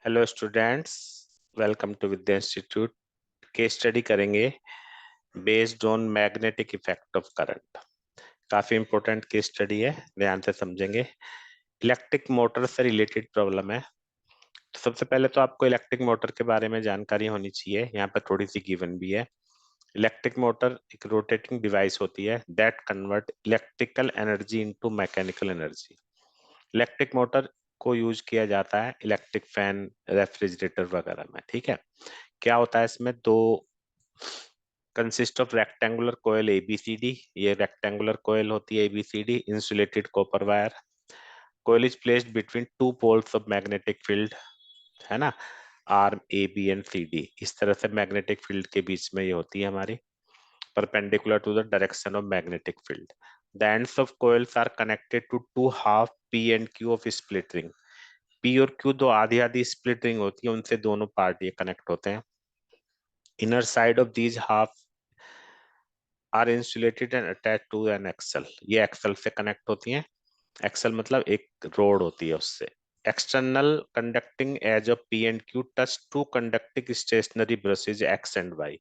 Hello students, welcome to Vidya institute. Case study करेंगे based on magnetic effect of current. काफी important case study है, ध्यान से समझेंगे। इलेक्ट्रिक मोटर से रिलेटेड प्रॉब्लम है। तो सबसे पहले तो आपको इलेक्ट्रिक मोटर के बारे में जानकारी होनी चाहिए। यहाँ पर थोड़ी सी गिवन भी है। इलेक्ट्रिक मोटर एक रोटेटिंग डिवाइस होती है that convert electrical energy into mechanical energy. Electric motor को यूज किया जाता है इलेक्ट्रिक फैन, रेफ्रिजरेटर वगैरह में। ठीक है, क्या होता है इसमें? दो consist of rectangular coil ABCD. ये रेक्टेंगुलर कोयल होती है ABCD, insulated copper wire. Coil is placed between two poles of magnetic field, है ना, arm A B and C D. इस तरह से मैग्नेटिक फील्ड के बीच में ये होती है हमारी, perpendicular to the direction of magnetic field. The ends of coils are connected to two half P and Q of split ring. P और क्यू दो आधी आधी स्प्लिट रिंग होती है, उनसे दोनों पार्ट ये कनेक्ट होते हैं। Inner side of these half are insulated and attach to an axle. ये एक्सल से कनेक्ट होती हैं। एक्सल मतलब एक रोड होती है उससे। External conducting edge of P and Q touch to conducting stationary brushes X and Y.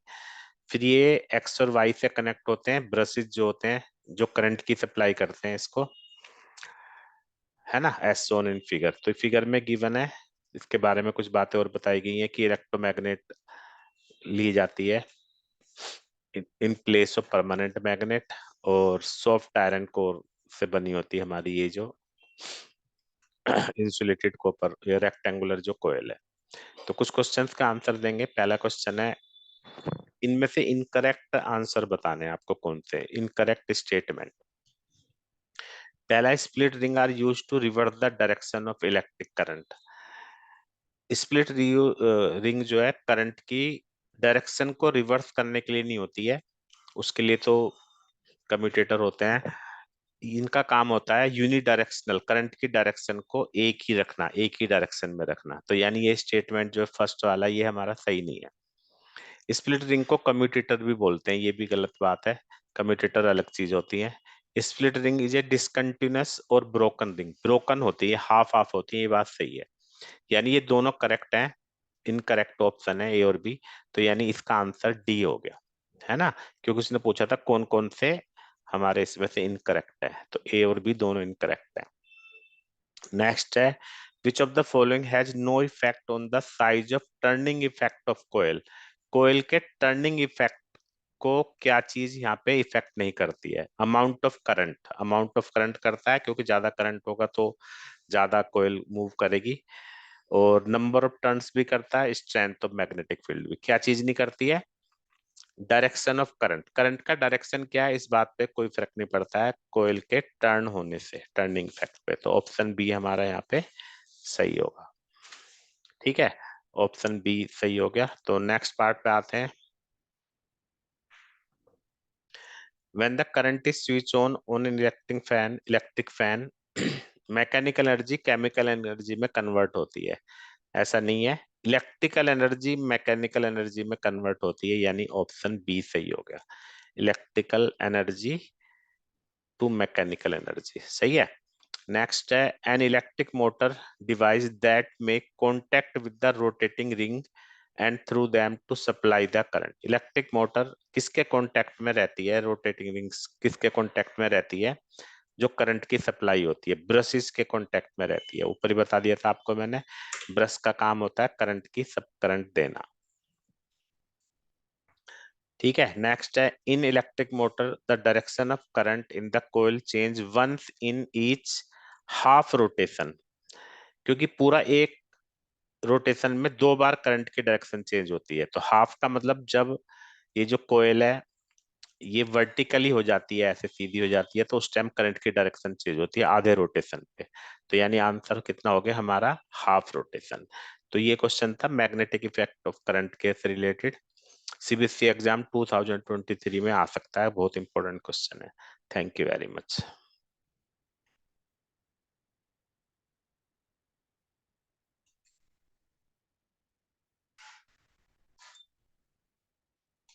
फिर ये एक्स और वाई से कनेक्ट होते हैं ब्रशेज जो होते हैं, जो करंट की सप्लाई करते हैं इसको, है ना, एज शोन इन फिगर। तो फिगर में गिवन है, इसके बारे में कुछ बातें और बताई गई हैं कि इलेक्ट्रोमैग्नेट ली जाती है in place of permanent magnet, और सॉफ्ट आयरन कोर से बनी होती है हमारी ये जो इंसुलेटेड कॉपर या रेक्टेंगुलर जो कोयल है। तो कुछ क्वेश्चंस का आंसर देंगे। पहला क्वेश्चन है, इनमें से इनकरेक्ट आंसर बताने हैं आपको। कौन से इनकरेक्ट स्टेटमेंट? पहला, split ring are use to reverse the direction of electric current. Split ring जो है करंट की डायरेक्शन को रिवर्स करने के लिए नहीं होती है, उसके लिए तो कम्यूटेटर होते हैं। इनका काम होता है यूनिडायरेक्शनल, करंट की डायरेक्शन को एक ही रखना, एक ही डायरेक्शन में रखना। तो यानी ये स्टेटमेंट जो फर्स्ट वाला ये हमारा सही नहीं है। स्प्लिट रिंग को कम्यूटेटर भी बोलते हैं, ये भी गलत बात है। कम्यूटेटर अलग चीज होती है। Split ring is a discontinuous और ब्रोकन रिंग। ब्रोकन होती है, हाफ हाफ होती है, ये बात सही है। यानी ये दोनों करेक्ट हैं। इनकरेक्ट ऑप्शन है ए और बी। तो यानी इसका आंसर डी हो गया, है ना, क्योंकि उसने पूछा था कौन कौन से हमारे इसमें से इनकरेक्ट है। तो ए और बी दोनों इनकरेक्ट है। नेक्स्ट है, which of the following has no effect on the size of turning effect of coil. Coil के टर्निंग इफेक्ट को क्या चीज यहाँ पे इफेक्ट नहीं करती है? Amount of current. Amount of current करता है, क्योंकि ज्यादा करंट होगा तो ज्यादा कोयल मूव करेगी। और नंबर ऑफ टर्न्स भी करता है, स्ट्रेंथ ऑफ मैग्नेटिक फील्ड भी। क्या चीज नहीं करती है? Direction of current. करंट का डायरेक्शन क्या है, इस बात पे कोई फर्क नहीं पड़ता है कोयल के टर्न होने से, टर्निंग इफेक्ट पे। तो ऑप्शन बी हमारा यहाँ पे सही होगा। ठीक है, ऑप्शन बी सही हो गया। तो नेक्स्ट पार्ट पे आते हैं। When the current is switch on electric fan mechanical energy chemical energy में कन्वर्ट होती है। ऐसा नहीं है, इलेक्ट्रिकल एनर्जी मैकेनिकल एनर्जी में कन्वर्ट होती है, यानी ऑप्शन बी सही हो गया। Electrical energy to mechanical energy, सही है। नेक्स्ट है, an electric motor device that make contact with the rotating ring and through them to supply the current. Electric motor किसके कॉन्टैक्ट में रहती है? रोटेटिंग रिंग्स किसके कॉन्टैक्ट में रहती है? जो करंट की सप्लाई होती है ब्रशेस के कॉन्टैक्ट में रहती है। ऊपर ही बता दिया था आपको मैंने, ब्रश का काम होता है करंट की सब करंट देना। ठीक है, नेक्स्ट है, in electric motor the direction of current in the coil change once in each half rotation. क्योंकि पूरा एक रोटेशन में दो बार करंट की डायरेक्शन चेंज होती है। तो हाफ का मतलब जब ये जो कोयल है ये वर्टिकली हो जाती है, ऐसे सीधी हो जाती है, तो उस टाइम करंट की डायरेक्शन चेंज होती है आधे रोटेशन पे। तो यानी आंसर कितना हो गया हमारा? Half rotation. तो ये क्वेश्चन था मैग्नेटिक इफेक्ट ऑफ करंट के से रिलेटेड। सीबीएसई एग्जाम 2023 में आ सकता है, बहुत इंपॉर्टेंट क्वेश्चन है। Thank you very much.